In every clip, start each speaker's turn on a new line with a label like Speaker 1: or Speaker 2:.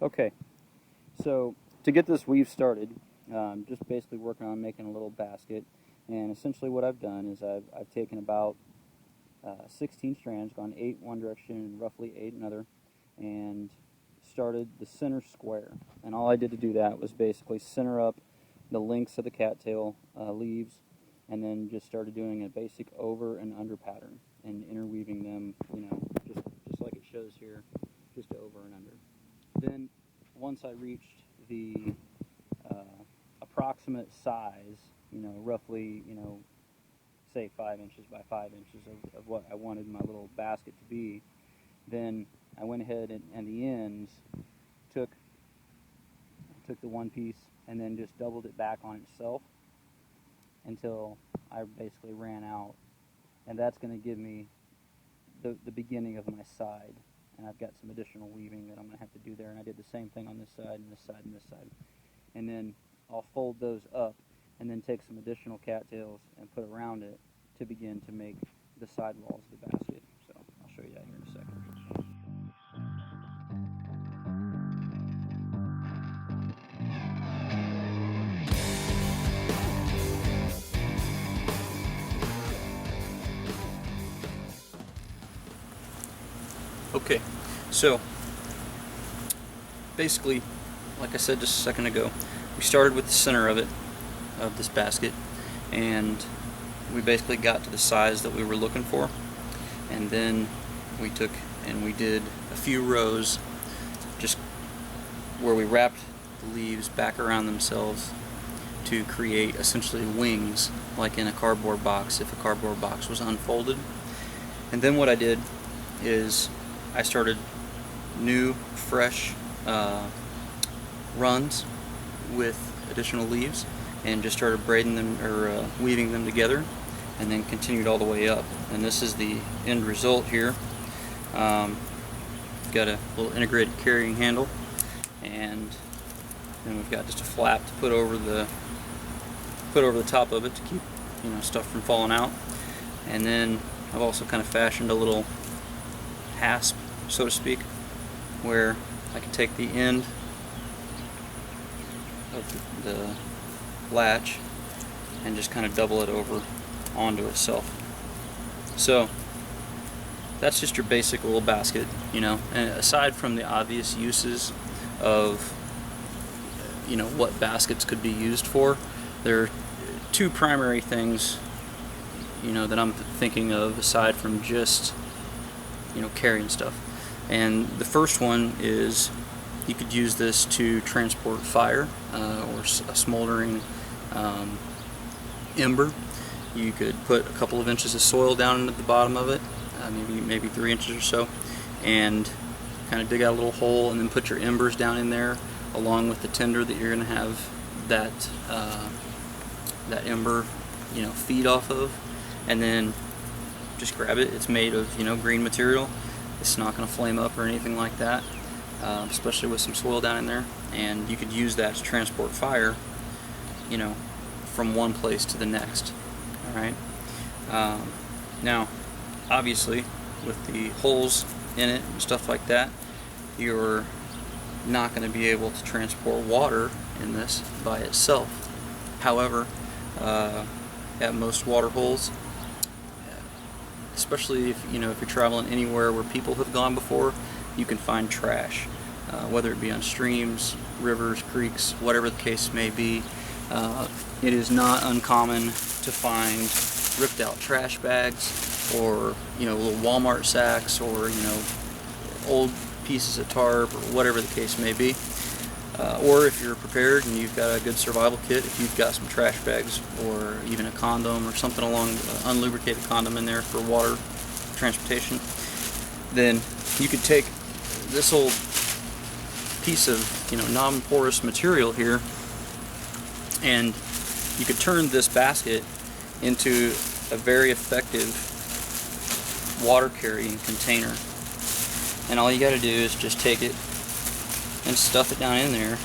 Speaker 1: Okay, so to get this weave started, just basically working on making a little basket, and essentially what I've done is I've taken about 16 strands, gone 8 one direction and roughly 8 another, and started the center square. And all I did to do that was basically center up the links of the cattail leaves, and then just started doing a basic over and under pattern and interweaving them, just like it shows here, just over and under. Then once I reached the approximate size, roughly, say 5 inches by 5 inches of what I wanted my little basket to be, then I went ahead and the ends took the one piece and then just doubled it back on itself until I basically ran out, and that's going to give me the beginning of my side. And I've got some additional weaving that I'm going to have to do there, and I did the same thing on this side and this side and this side. And then I'll fold those up and then take some additional cattails and put around it to begin to make the side walls of the basket. So I'll show you that here in a second. Okay, so basically, like I said just a second ago, we started with the center of this basket, and we basically got to the size that we were looking for, and then we took and we did a few rows just where we wrapped the leaves back around themselves to create essentially wings, like in a cardboard box if a cardboard box was unfolded. And then what I did is I started new, fresh runs with additional leaves and just started braiding them or weaving them together, and then continued all the way up. And this is the end result here. Got a little integrated carrying handle, and then we've got just a flap to put over the top of it to keep stuff from falling out. And then I've also kind of fashioned a little hasp, so to speak, where I can take the end of the latch and just kind of double it over onto itself. So that's just your basic little basket, and aside from the obvious uses of what baskets could be used for, there are two primary things that I'm thinking of aside from just carrying stuff. And the first one is you could use this to transport fire or a smoldering ember. You could put a couple of inches of soil down into the bottom of it, maybe 3 inches or so, and kind of dig out a little hole and then put your embers down in there along with the tinder that you're going to have that ember feed off of, and then just grab it. It's made of green material. It's not going to flame up or anything like that, especially with some soil down in there, and you could use that to transport fire from one place to the next. Alright, now obviously with the holes in it and stuff like that, you're not going to be able to transport water in this by itself. However, at most water holes, especially if you're traveling anywhere where people have gone before, you can find trash, whether it be on streams, rivers, creeks, whatever the case may be. It is not uncommon to find ripped out trash bags, or little Walmart sacks, or old pieces of tarp, or whatever the case may be. Or if you're prepared and you've got a good survival kit, if you've got some trash bags or even a condom or something along unlubricated condom in there for water transportation, then you could take this old piece of non-porous material here, and you could turn this basket into a very effective water carrying container. And all you got to do is just take it and stuff it down in there,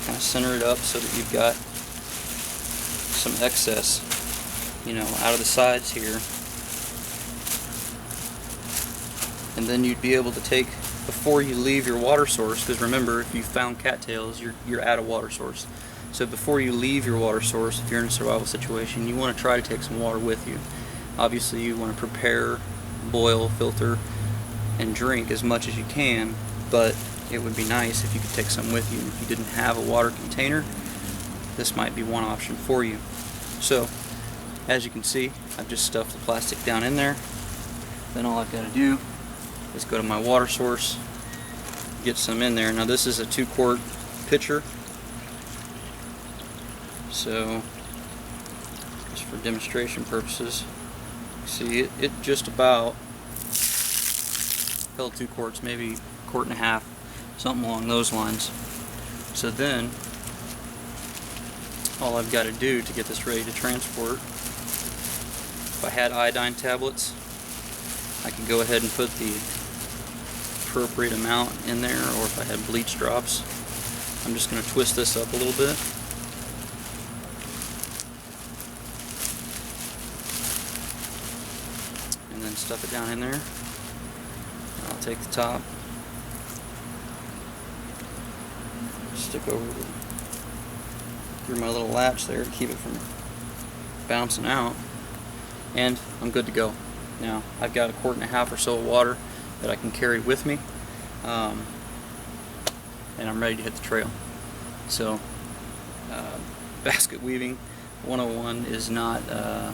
Speaker 1: kind of center it up so that you've got some excess out of the sides here, and then you'd be able to take before you leave your water source, because remember, if you found cattails, you're at a water source. So before you leave your water source, if you're in a survival situation, you want to try to take some water with you. Obviously, you want to prepare, boil, filter, and drink as much as you can, but it would be nice if you could take some with you. If you didn't have a water container, this might be one option for you. So, as you can see, I've just stuffed the plastic down in there. Then all I've got to do is go to my water source, get some in there. Now this is a 2-quart pitcher, so just for demonstration purposes, see it just about held 2 quarts, maybe a quart and a half, something along those lines. So then all I've got to do to get this ready to transport, if I had iodine tablets, I can go ahead and put the appropriate amount in there, or if I had bleach drops, I'm just going to twist this up a little bit. And then stuff it down in there. I'll take the top, stick over through my little latch there to keep it from bouncing out, and I'm good to go. Now I've got a quart and a half or so of water that I can carry with me, and I'm ready to hit the trail. So basket weaving 101 is not a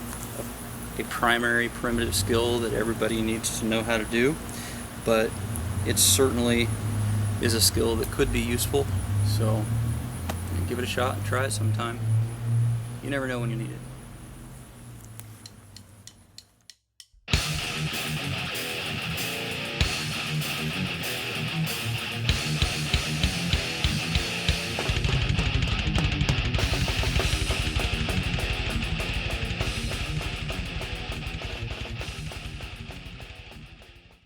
Speaker 1: primary primitive skill that everybody needs to know how to do, but it certainly is a skill that could be useful. So give it a shot and try it sometime. You never know when you need it.